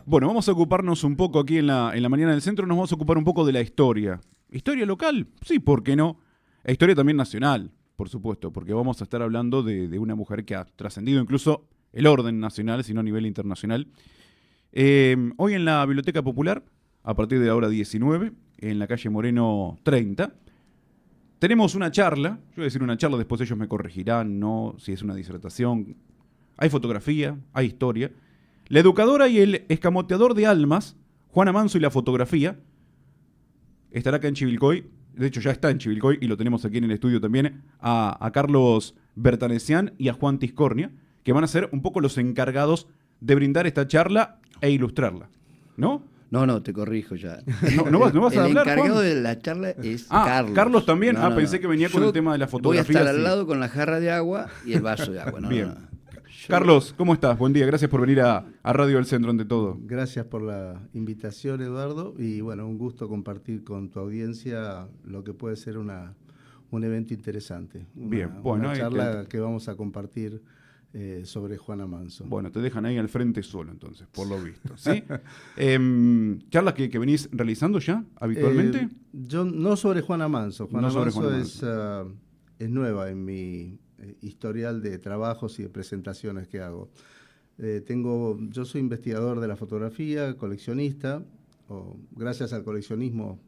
Bueno, vamos a ocuparnos un poco aquí en la mañana del centro, nos vamos a ocupar un poco de la historia. ¿Historia local? Sí, ¿por qué no? E historia también nacional, por supuesto, porque vamos a estar hablando de una mujer que ha trascendido incluso el orden nacional, sino a nivel internacional. Hoy en la Biblioteca Popular, a partir de la hora 19, en la calle Moreno 30, tenemos una charla. Yo voy a decir una charla, después ellos me corregirán, ¿no? Si es una disertación. Hay fotografía, hay historia. La educadora y el escamoteador de almas, Juana Manso y la fotografía, estará acá en Chivilcoy. De hecho, ya está en Chivilcoy y lo tenemos aquí en el estudio también, a Carlos Bertanesian y a Juan Tiscornia, que van a ser un poco los encargados de brindar esta charla e ilustrarla, ¿no? No, te corrijo ya. ¿No vas a hablar, El encargado Juan? de la charla es Carlos. ¿Carlos también? No, pensé que venía con el tema de la fotografía. Voy a estar sí. al lado con la jarra de agua y el vaso de agua. Bien. Carlos, ¿cómo estás? Buen día, gracias por venir a Radio del Centro ante todo. Gracias por la invitación, Eduardo, y bueno, un gusto compartir con tu audiencia lo que puede ser un evento interesante. Una charla que vamos a compartir sobre Juana Manso. Bueno, te dejan ahí al frente solo entonces, por lo visto, ¿sí? ¿Charlas que venís realizando ya habitualmente? Yo no sobre Juana Manso. Juana Manso es nueva en mi historial de trabajos y de presentaciones que hago. Yo soy investigador de la fotografía, coleccionista, gracias al coleccionismo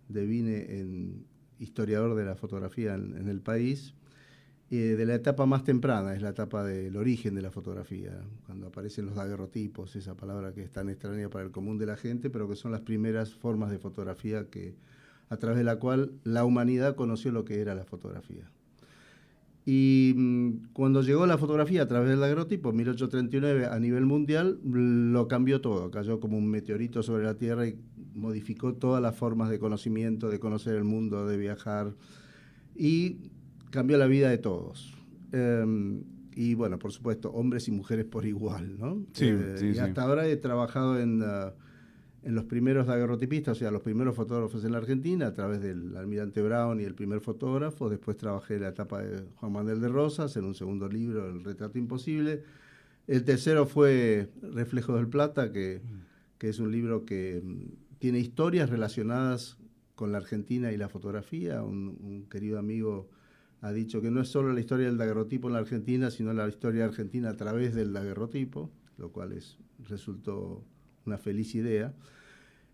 devine en historiador de la fotografía en el país, de la etapa más temprana, es la etapa del origen de la fotografía, cuando aparecen los daguerrotipos, esa palabra que es tan extraña para el común de la gente, pero que son las primeras formas de fotografía a través de la cual la humanidad conoció lo que era la fotografía. Y cuando llegó la fotografía a través del daguerrotipo, en 1839, a nivel mundial, lo cambió todo. Cayó como un meteorito sobre la Tierra y modificó todas las formas de conocimiento, de conocer el mundo, de viajar. Y cambió la vida de todos. Y bueno, por supuesto, hombres y mujeres por igual, ¿no? Sí, y hasta ahora he trabajado en los primeros daguerrotipistas, o sea, los primeros fotógrafos en la Argentina, a través del almirante Brown y el primer fotógrafo. Después trabajé en la etapa de Juan Manuel de Rosas, en un segundo libro, El retrato imposible. El tercero fue Reflejos del Plata, que es un libro que tiene historias relacionadas con la Argentina y la fotografía. Un querido amigo ha dicho que no es solo la historia del daguerrotipo en la Argentina, sino la historia argentina a través del daguerrotipo, lo cual resultó una feliz idea.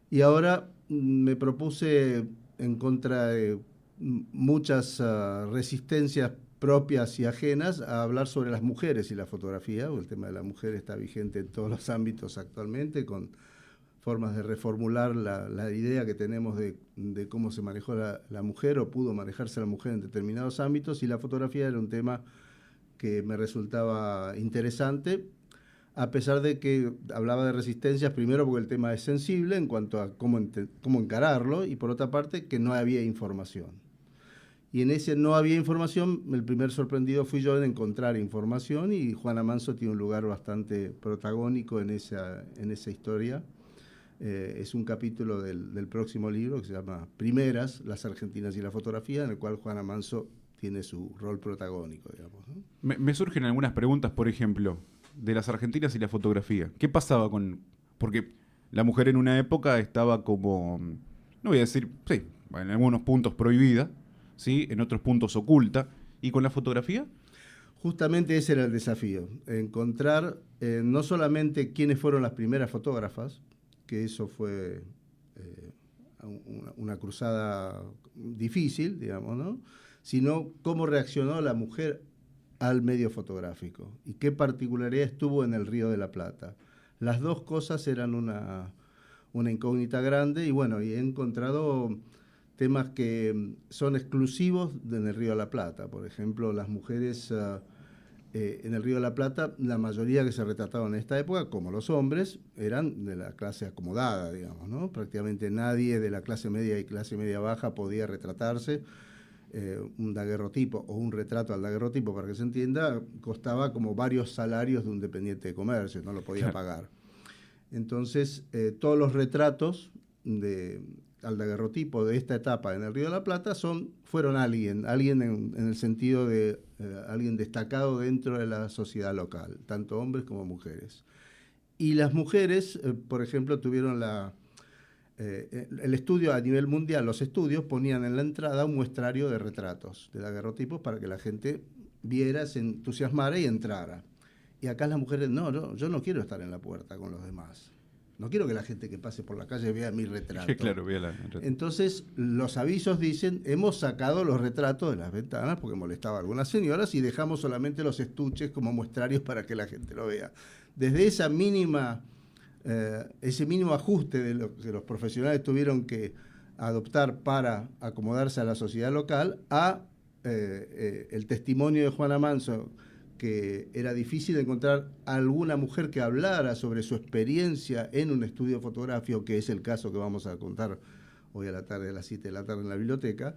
Y ahora me propuse, en contra de muchas resistencias propias y ajenas, a hablar sobre las mujeres y la fotografía. El tema de la mujer está vigente en todos los ámbitos actualmente, con formas de reformular la idea que tenemos de cómo se manejó la mujer o pudo manejarse la mujer en determinados ámbitos, y la fotografía era un tema que me resultaba interesante, a pesar de que hablaba de resistencias, primero porque el tema es sensible en cuanto a cómo encararlo, y por otra parte que no había información. Y en ese no había información, el primer sorprendido fui yo en encontrar información, y Juana Manso tiene un lugar bastante protagónico en esa historia. Es un capítulo del próximo libro que se llama Primeras, las Argentinas y la fotografía, en el cual Juana Manso tiene su rol protagónico, digamos, ¿no? Me surgen algunas preguntas, por ejemplo, de las Argentinas y la fotografía. ¿Qué pasaba porque la mujer en una época estaba como, no voy a decir, sí, en algunos puntos prohibida, ¿sí? En otros puntos oculta. ¿Y con la fotografía? Justamente ese era el desafío, encontrar no solamente quiénes fueron las primeras fotógrafas, que eso fue una cruzada difícil, digamos, ¿no? Sino cómo reaccionó la mujer al medio fotográfico y qué particularidades tuvo en el Río de la Plata. Las dos cosas eran una incógnita grande, y bueno, y he encontrado temas que son exclusivos en el Río de la Plata. Por ejemplo, las mujeres en el Río de la Plata, la mayoría que se retrataban en esta época, como los hombres, eran de la clase acomodada, digamos, ¿no? Prácticamente nadie de la clase media y clase media baja podía retratarse. Un daguerrotipo o un retrato al daguerrotipo, para que se entienda, costaba como varios salarios de un dependiente de comercio, no lo podía pagar. Entonces, todos los retratos al daguerrotipo de esta etapa en el Río de la Plata fueron alguien en el sentido de alguien destacado dentro de la sociedad local, tanto hombres como mujeres. Y las mujeres, por ejemplo, tuvieron el estudio a nivel mundial, los estudios ponían en la entrada un muestrario de retratos de daguerrotipos para que la gente viera, se entusiasmara y entrara. Y acá las mujeres, no, yo no quiero estar en la puerta con los demás. No quiero que la gente que pase por la calle vea mi retrato. Sí, claro, vea la... Entonces, los avisos dicen, hemos sacado los retratos de las ventanas porque molestaba a algunas señoras y dejamos solamente los estuches como muestrarios para que la gente lo vea. Desde esa ese mínimo ajuste de lo que los profesionales tuvieron que adoptar para acomodarse a la sociedad local, a el testimonio de Juana Manso, que era difícil encontrar alguna mujer que hablara sobre su experiencia en un estudio fotográfico, que es el caso que vamos a contar hoy a la tarde, a las 7 de la tarde en la biblioteca.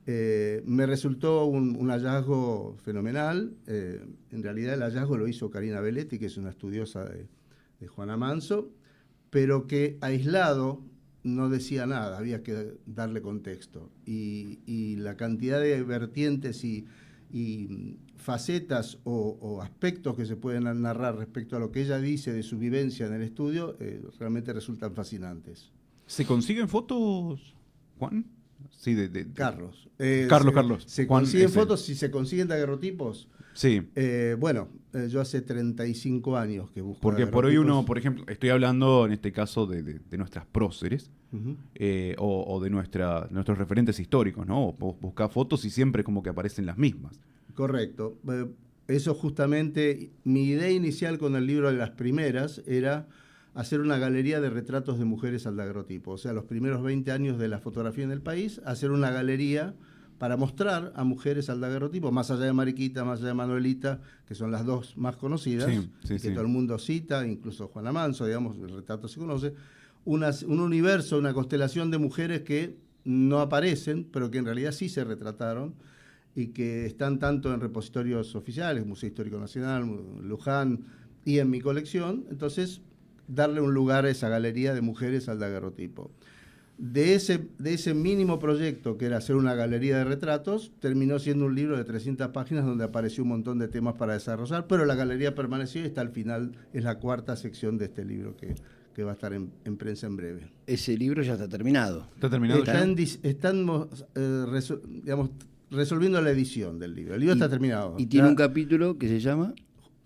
Me resultó un hallazgo fenomenal. En realidad el hallazgo lo hizo Karina Belletti, que es una estudiosa de Juana Manso, pero que aislado no decía nada, había que darle contexto. Y la cantidad de vertientes y facetas o aspectos que se pueden narrar respecto a lo que ella dice de su vivencia en el estudio realmente resultan fascinantes. ¿Se consiguen fotos, Juan? Sí, Carlos. Carlos. ¿Se Juan, consiguen fotos? Si se consiguen daguerrotipos. Sí. Yo hace 35 años que busco Porque por hoy uno, por ejemplo, estoy hablando en este caso de nuestras próceres, o de nuestros referentes históricos, ¿no? Vos buscás fotos y siempre como que aparecen las mismas. Correcto. Eso justamente, mi idea inicial con el libro de las primeras era hacer una galería de retratos de mujeres al daguerrotipo. O sea, los primeros 20 años de la fotografía en el país, hacer una galería para mostrar a mujeres al daguerrotipo, más allá de Mariquita, más allá de Manuelita, que son las dos más conocidas, que todo el mundo cita, incluso Juana Manso, digamos, el retrato se conoce, un universo, una constelación de mujeres que no aparecen, pero que en realidad sí se retrataron, y que están tanto en repositorios oficiales, Museo Histórico Nacional, Luján, y en mi colección. Entonces, darle un lugar a esa galería de mujeres al daguerrotipo. De ese mínimo proyecto, que era hacer una galería de retratos, terminó siendo un libro de 300 páginas donde apareció un montón de temas para desarrollar, pero la galería permaneció y está al final, es la cuarta sección de este libro que va a estar en prensa en breve. Ese libro ya está terminado. ¿Está terminado ya? Estamos resolviendo la edición del libro. El libro está terminado. Y tiene un capítulo que se llama...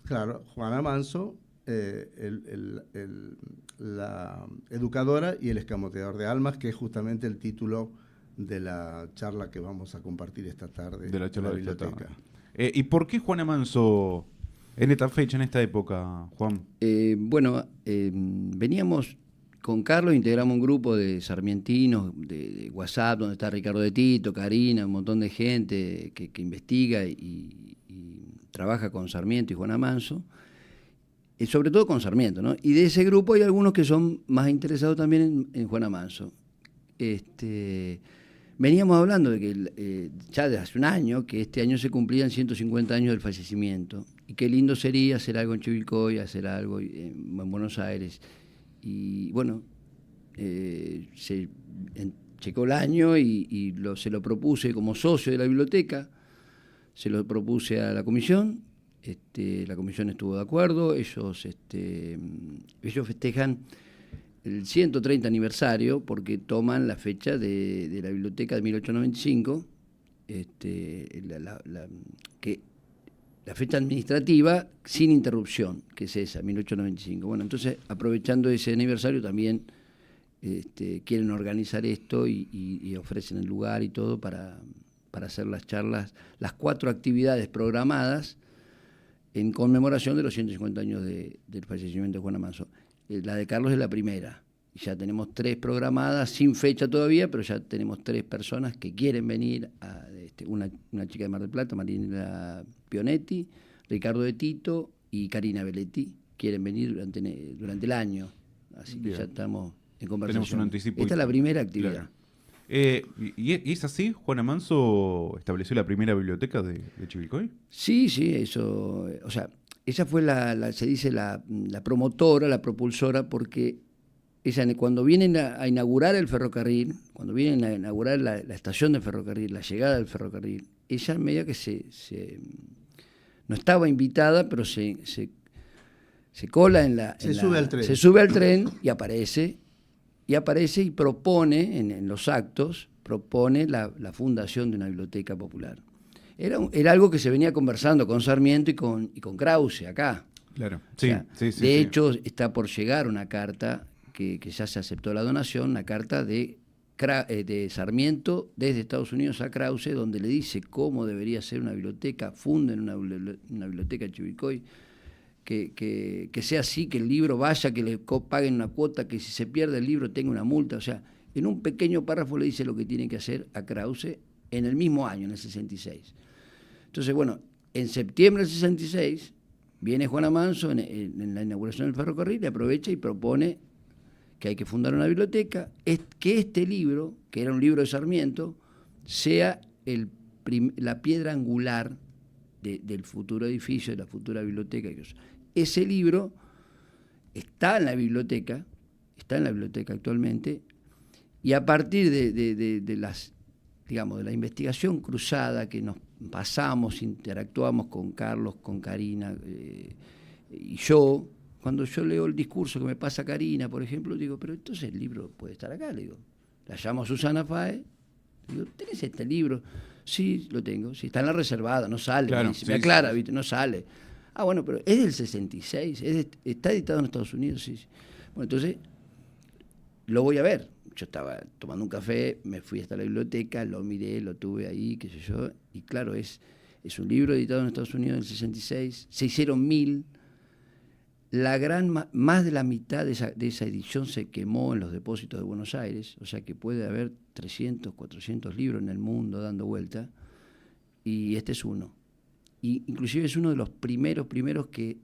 Claro, Juana Manso, la educadora y el escamoteador de almas, que es justamente el título de la charla que vamos a compartir esta tarde de la charla en de la biblioteca. ¿Y por qué Juana Manso en esta fecha, en esta época, Juan? Veníamos con Carlos, integramos un grupo de sarmientinos de WhatsApp, donde está Ricardo de Tito, Karina, un montón de gente que investiga y trabaja con Sarmiento y Juana Manso. Sobre todo con Sarmiento, ¿no? Y de ese grupo hay algunos que son más interesados también en Juana Manso. Veníamos hablando de que ya de hace un año, que este año se cumplían 150 años del fallecimiento, y qué lindo sería hacer algo en Chivilcoy, hacer algo en Buenos Aires. Y bueno, se checó el año y se lo propuse como socio de la biblioteca, se lo propuse a la comisión. La comisión estuvo de acuerdo, ellos festejan el 130 aniversario porque toman la fecha de la biblioteca de 1895, la fecha administrativa sin interrupción, que es esa, 1895. Bueno, entonces, aprovechando ese aniversario también quieren organizar esto y ofrecen el lugar y todo para hacer las charlas, las 4 actividades programadas en conmemoración de los 150 años del fallecimiento de Juana Manso. La de Carlos es la primera. Ya tenemos 3 programadas, sin fecha todavía, pero ya tenemos 3 personas que quieren venir. Una chica de Mar del Plata, Marina Pionetti, Ricardo de Tito y Karina Belletti, quieren venir durante el año. Así que ya estamos en conversación. Tenemos un anticipo. Esta es la primera actividad. Claro. ¿Y es así? ¿Juana Manso estableció la primera biblioteca de Chivilcoy? Sí, eso, o sea, ella fue se dice la promotora, la propulsora, porque ella cuando vienen a inaugurar el ferrocarril, cuando vienen a inaugurar la estación de ferrocarril, la llegada del ferrocarril, ella medio que no estaba invitada, pero se Se cola se sube al tren y aparece y propone en los actos, propone la fundación de una biblioteca popular. Era algo que se venía conversando con Sarmiento y con Krause acá. Claro, sí, o sea, de hecho, está por llegar una carta que ya se aceptó la donación, una carta de Sarmiento desde Estados Unidos a Krause, donde le dice cómo debería ser una biblioteca, funden una biblioteca en Chivilcoy, que sea así, que el libro vaya, que le paguen una cuota, que si se pierde el libro tenga una multa. O sea, en un pequeño párrafo le dice lo que tiene que hacer a Krause en el mismo año, en el 66. Entonces, bueno, en septiembre del 66 viene Juana Manso en la inauguración del ferrocarril y aprovecha y propone que hay que fundar una biblioteca, que este libro, que era un libro de Sarmiento, sea la piedra angular del futuro edificio, de la futura biblioteca. Ese libro está en la biblioteca actualmente, y a partir de la investigación cruzada que nos pasamos, interactuamos con Carlos, con Karina y yo. Cuando yo leo el discurso que me pasa Karina, por ejemplo, digo, pero entonces el libro puede estar acá, le digo. La llamo a Susana Fae, digo, ¿tenés este libro? Sí, lo tengo, sí, está en la reservada, no sale, claro, me aclara, ¿viste? No sale. Ah, bueno, pero es del 66, está editado en Estados Unidos, sí. Bueno, entonces, lo voy a ver. Yo estaba tomando un café, me fui hasta la biblioteca, lo miré, lo tuve ahí, qué sé yo, y claro, es un libro editado en Estados Unidos en el 66, se hicieron 1000. Más de la mitad de esa edición se quemó en los depósitos de Buenos Aires, o sea que puede haber 300, 400 libros en el mundo dando vuelta, y este es uno. Y inclusive es uno de los primeros que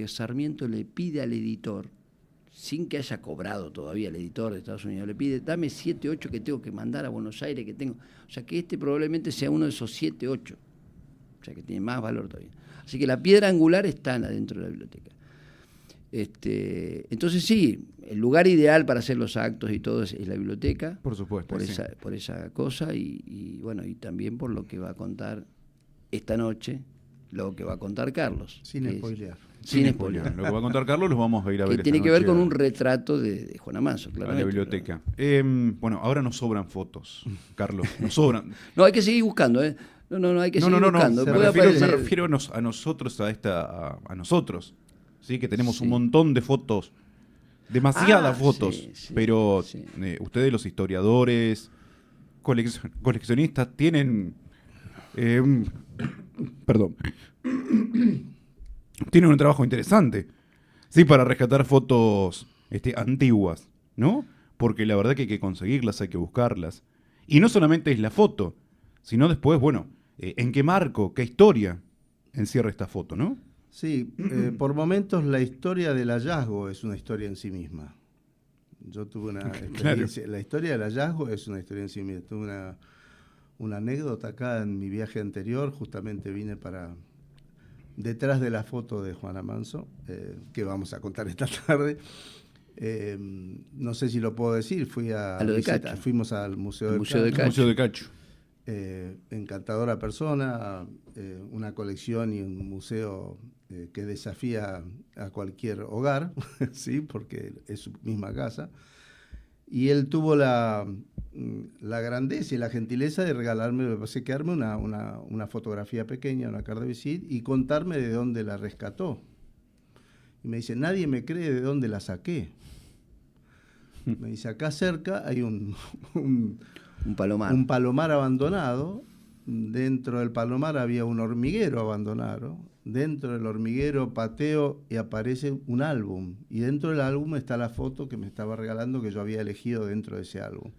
Sarmiento le pide al editor, sin que haya cobrado todavía el editor de Estados Unidos, le pide, dame 7, 8 que tengo que mandar a Buenos Aires, que tengo. O sea que este probablemente sea uno de esos 7, 8. O sea que tiene más valor todavía. Así que la piedra angular está adentro de la biblioteca. Entonces sí, el lugar ideal para hacer los actos y todo es la biblioteca. Por supuesto. Por esa cosa y bueno, y también por lo que va a contar esta noche, lo que va a contar Carlos. Sin spoilear. Sin spoilear. Lo que va a contar Carlos lo vamos a ir a ver. Que tiene que ver con un retrato de Juana Manso, claro. A la biblioteca. Bueno, ahora nos sobran fotos, Carlos. Nos sobran. No, hay que seguir buscando, ¿eh? No, hay que seguir buscando. Me refiero a nosotros, a nosotros. ¿Sí? Que tenemos un montón de fotos, demasiadas fotos, pero ustedes los historiadores, coleccionistas, tienen, tienen un trabajo interesante, sí, para rescatar fotos antiguas, ¿no? Porque la verdad que hay que conseguirlas, hay que buscarlas. Y no solamente es la foto, sino después, bueno, en qué marco, qué historia encierra esta foto, ¿no? Sí, por momentos la historia del hallazgo es una historia en sí misma. Yo tuve una experiencia, claro. La historia del hallazgo es una historia en sí misma. Tuve una anécdota acá en mi viaje anterior, justamente vine detrás de la foto de Juana Manso, que vamos a contar esta tarde. No sé si lo puedo decir, fuimos al Museo de Cacho. Encantadora persona, una colección y un museo que desafía a cualquier hogar, ¿sí? Porque es su misma casa. Y él tuvo la grandeza y la gentileza de quedarme una fotografía pequeña, una carte de visita, y contarme de dónde la rescató. Y me dice, nadie me cree de dónde la saqué. Me dice, acá cerca hay un palomar abandonado. Dentro del palomar había un hormiguero abandonado. Dentro del hormiguero pateo y aparece un álbum. Y dentro del álbum está la foto que me estaba regalando, que yo había elegido dentro de ese álbum.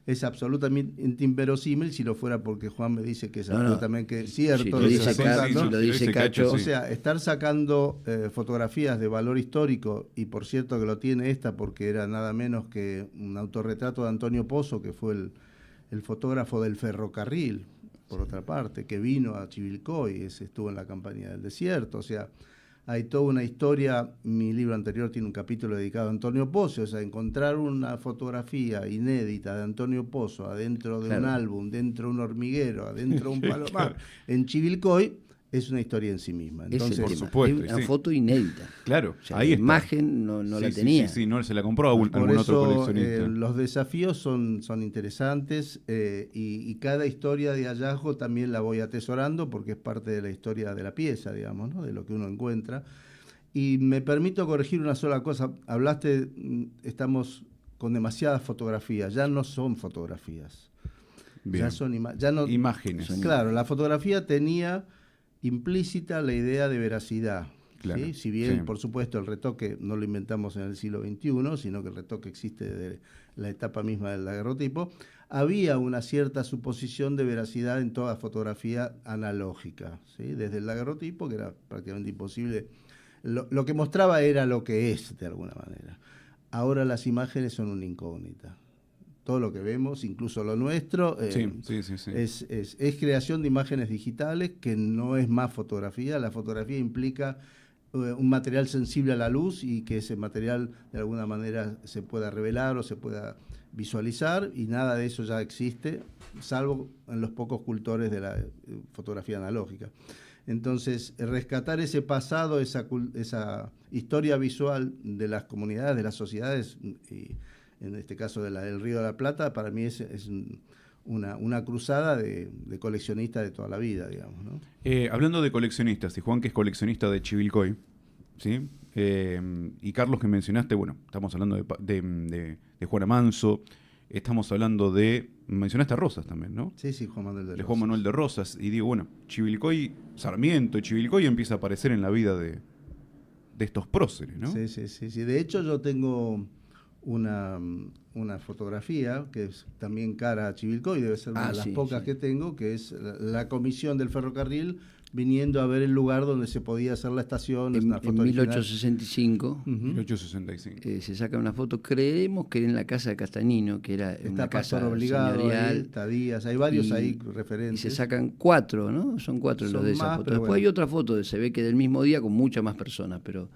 Es absolutamente inverosímil si lo fuera porque Juan me dice que es absolutamente cierto. Si lo dice Cacho. O sea, estar sacando fotografías de valor histórico, y por cierto que lo tiene esta porque era nada menos que un autorretrato de Antonio Pozo, que fue el fotógrafo del ferrocarril, por otra parte, que vino a Chivilcoy, estuvo en la campaña del desierto. O sea, hay toda una historia. Mi libro anterior tiene un capítulo dedicado a Antonio Pozo. O sea, encontrar una fotografía inédita de Antonio Pozo adentro de un álbum, dentro de un hormiguero, adentro de un palomar, en Chivilcoy, es una historia en sí misma. Ese Entonces, es el por tema. supuesto, Es una sí. foto inédita. Claro, O sea, ahí la está. imagen no la Sí, tenía. Sí, no se la compró a algún por otro eso coleccionista. los desafíos son interesantes y cada historia de hallazgo también la voy atesorando porque es parte de la historia de la pieza, digamos, ¿no? De lo que uno encuentra. Y me permito corregir una sola cosa. Hablaste, estamos con demasiadas fotografías. Ya no son fotografías. Bien. Ya son ya no, Imágenes. Claro, la fotografía tenía implícita la idea de veracidad. Claro, ¿sí? Si bien, sí. por supuesto, el retoque no lo inventamos en el siglo XXI, sino que el retoque existe desde la etapa misma del daguerrotipo, había una cierta suposición de veracidad en toda fotografía analógica, ¿sí? Desde el daguerrotipo, que era prácticamente imposible. Lo que mostraba era lo que es, de alguna manera. Ahora las imágenes son una incógnita. Todo lo que vemos, incluso lo nuestro, Sí. es creación de imágenes digitales, que no es más fotografía. La fotografía implica un material sensible a la luz y que ese material de alguna manera se pueda revelar o se pueda visualizar, y nada de eso ya existe, salvo en los pocos cultores de la fotografía analógica. Entonces, rescatar ese pasado, esa historia visual de las comunidades, de las sociedades, y en este caso del Río de la Plata, para mí es una cruzada de coleccionista de toda la vida, digamos, ¿no? Hablando de coleccionistas, y Juan, que es coleccionista de Chivilcoy, ¿sí? Y Carlos, que mencionaste, bueno, estamos hablando de Juana Manso, estamos hablando mencionaste a Rosas también, ¿no? Sí, Juan Manuel de Rosas. Juan Manuel de Rosas, y digo, bueno, Chivilcoy, Sarmiento, Chivilcoy empieza a aparecer en la vida de estos próceres, ¿no? Sí. De hecho, yo tengo una fotografía que es también cara a Chivilcoy, debe ser una de las pocas que tengo, que es la comisión del ferrocarril viniendo a ver el lugar donde se podía hacer la estación. En 1865, 1865. se saca una foto, creemos que en la casa de Castañino, que era una casa obligado, señorial. ahí, Estadías, hay varios ahí referentes. Y se sacan 4, ¿no? Son 4 los de esa más, foto. Después bueno. hay otra foto, se ve que del mismo día con muchas más personas, pero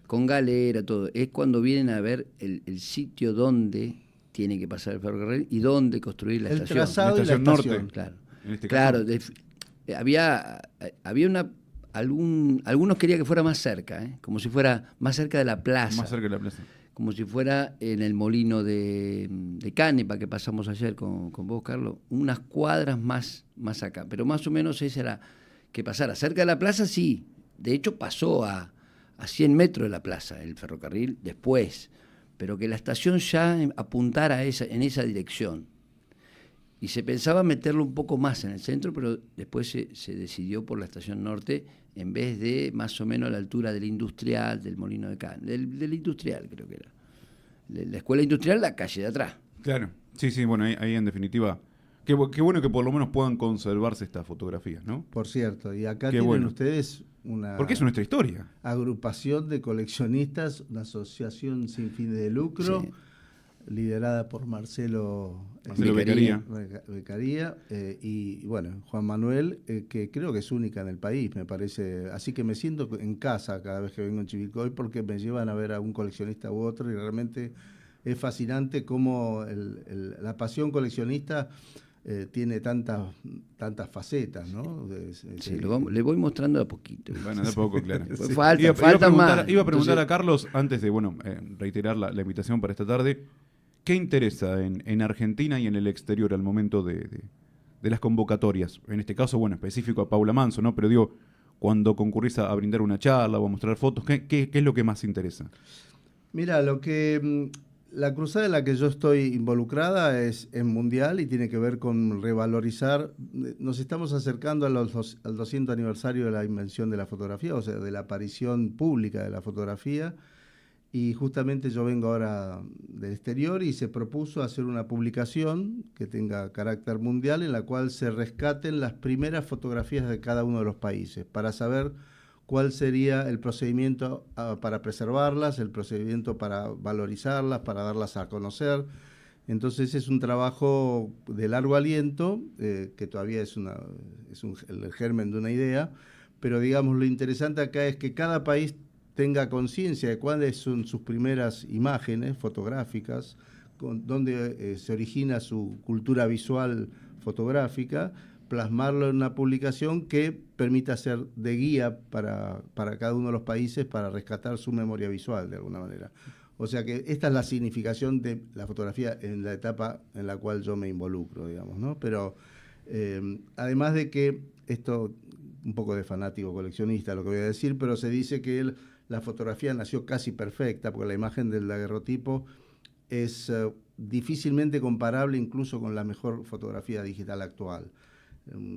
con galera, todo. Es cuando vienen a ver el sitio donde tiene que pasar el ferrocarril y dónde construir la estación. El trazado La y la estación estación. norte. Claro. En este Claro, caso. había algunos querían que fuera más cerca, como si fuera más cerca de la plaza. Más cerca de la plaza. Como si fuera en el molino de Canepa que pasamos ayer con vos, Carlos, unas cuadras más acá. Pero más o menos esa era que pasara. Cerca de la plaza, sí. De hecho, pasó a 100 metros de la plaza el ferrocarril después. Pero que la estación ya apuntara en esa dirección. Y se pensaba meterlo un poco más en el centro, pero después se decidió por la estación norte en vez de más o menos a la altura del industrial, del molino de Canepa, del industrial creo que era. La escuela industrial, la calle de atrás. Claro, sí, bueno, ahí en definitiva. Qué bueno que por lo menos puedan conservarse estas fotografías, ¿no? Por cierto, y acá Qué tienen bueno. ustedes una Porque es nuestra historia. agrupación de coleccionistas, una asociación sin fines de lucro, Sí. liderada por Marcelo Beccaria. Beccaria, y bueno, Juan Manuel, que creo que es única en el país, me parece. Así que me siento en casa cada vez que vengo en Chivilcoy porque me llevan a ver a un coleccionista u otro, y realmente es fascinante cómo la pasión coleccionista tiene tantas facetas, ¿no? Sí, le voy mostrando de a poquito. Bueno, de poco, claro. Sí. Falta más. Iba a preguntar Entonces, a Carlos, antes de reiterar la invitación para esta tarde, ¿qué interesa en Argentina y en el exterior al momento de las convocatorias? En este caso, bueno, específico a Paula Manso, ¿no? Pero digo, cuando concurrís a brindar una charla o a mostrar fotos, ¿qué es lo que más interesa? Mira, la cruzada en la que yo estoy involucrada es mundial y tiene que ver con revalorizar. Nos estamos acercando al 200 aniversario de la invención de la fotografía, o sea, de la aparición pública de la fotografía. Y justamente yo vengo ahora del exterior y se propuso hacer una publicación que tenga carácter mundial en la cual se rescaten las primeras fotografías de cada uno de los países para saber cuál sería el procedimiento para preservarlas, el procedimiento para valorizarlas, para darlas a conocer. Entonces es un trabajo de largo aliento, que todavía es el germen de una idea, pero digamos lo interesante acá es que cada país tenga conciencia de cuáles son sus primeras imágenes fotográficas, dónde se origina su cultura visual fotográfica, plasmarlo en una publicación que permita ser de guía para cada uno de los países para rescatar su memoria visual de alguna manera. O sea que esta es la significación de la fotografía en la etapa en la cual yo me involucro, digamos, ¿no? Pero además de que esto, un poco de fanático coleccionista lo que voy a decir, pero se dice que la fotografía nació casi perfecta, porque la imagen del daguerrotipo es difícilmente comparable incluso con la mejor fotografía digital actual.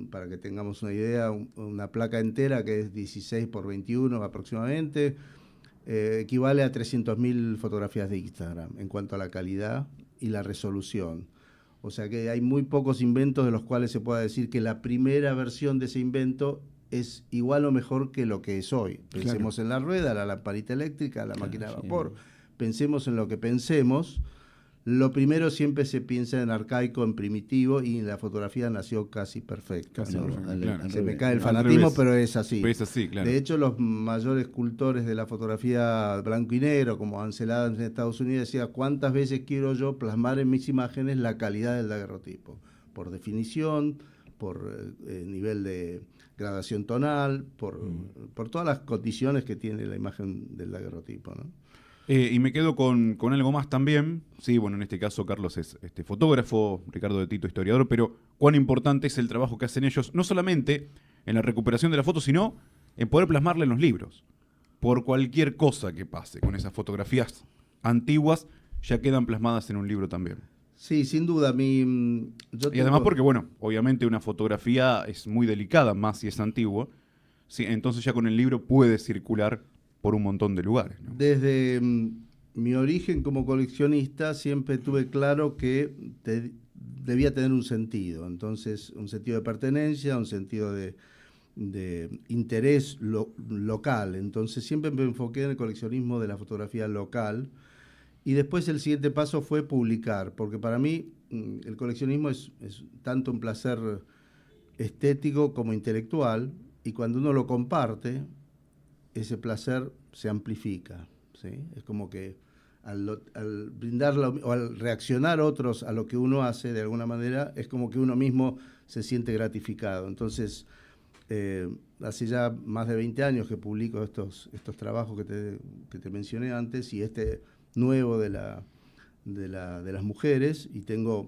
Para que tengamos una idea, una placa entera que es 16 por 21 aproximadamente, equivale a 300.000 fotografías de Instagram en cuanto a la calidad y la resolución. O sea que hay muy pocos inventos de los cuales se pueda decir que la primera versión de ese invento es igual o mejor que lo que es hoy. Pensemos en la rueda, la lamparita eléctrica, la máquina de vapor. Pensemos en lo que pensemos. Lo primero siempre se piensa en arcaico, en primitivo, y la fotografía nació casi perfecta. Casi perfecta, claro. Se me cae el fanatismo, pero es así. Pero es así, claro. De hecho, los mayores cultores de la fotografía blanco y negro, como Ansel Adams en Estados Unidos, decía: ¿cuántas veces quiero yo plasmar en mis imágenes la calidad del daguerrotipo? Por definición, por nivel de gradación tonal, por todas las condiciones que tiene la imagen del daguerrotipo, ¿no? Y me quedo con algo más también. Sí, bueno, en este caso Carlos es fotógrafo, Ricardo de Tito historiador, pero cuán importante es el trabajo que hacen ellos, no solamente en la recuperación de la foto, sino en poder plasmarla en los libros. Por cualquier cosa que pase con esas fotografías antiguas, ya quedan plasmadas en un libro también. Sí, sin duda. Y además porque, bueno, obviamente una fotografía es muy delicada, más si es antigua, sí, entonces ya con el libro puede circular por un montón de lugares, ¿no? Desde mi origen como coleccionista siempre tuve claro que debía tener un sentido. Entonces, un sentido de pertenencia, un sentido de interés local. Entonces, siempre me enfoqué en el coleccionismo de la fotografía local. Y después el siguiente paso fue publicar, porque para mí el coleccionismo es tanto un placer estético como intelectual, y cuando uno lo comparte, ese placer se amplifica, ¿sí? Es como que al o al reaccionar otros a lo que uno hace, de alguna manera, es como que uno mismo se siente gratificado. Entonces, hace ya más de 20 años que publico estos trabajos que te mencioné antes, y nuevo de las mujeres, y tengo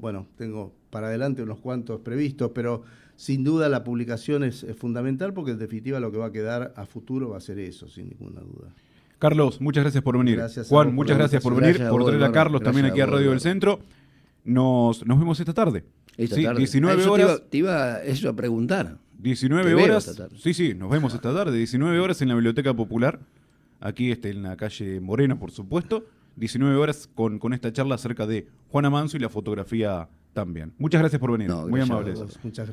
para adelante unos cuantos previstos, pero sin duda la publicación es fundamental, porque en definitiva lo que va a quedar a futuro va a ser eso, sin ninguna duda. Carlos, muchas gracias por venir. Gracias, Juan, muchas gracias por venir, por traer a Carlos también aquí a Radio del Centro. Nos vemos esta tarde. Esta sí, tarde. 19 horas. Te iba eso a preguntar. 19 horas. Sí, nos vemos esta tarde. 19 horas en la Biblioteca Popular, aquí en la calle Moreno, por supuesto. 19 horas con esta charla acerca de Juana Manso y la fotografía también. Muchas gracias por venir. No, muy amables. Muchas gracias.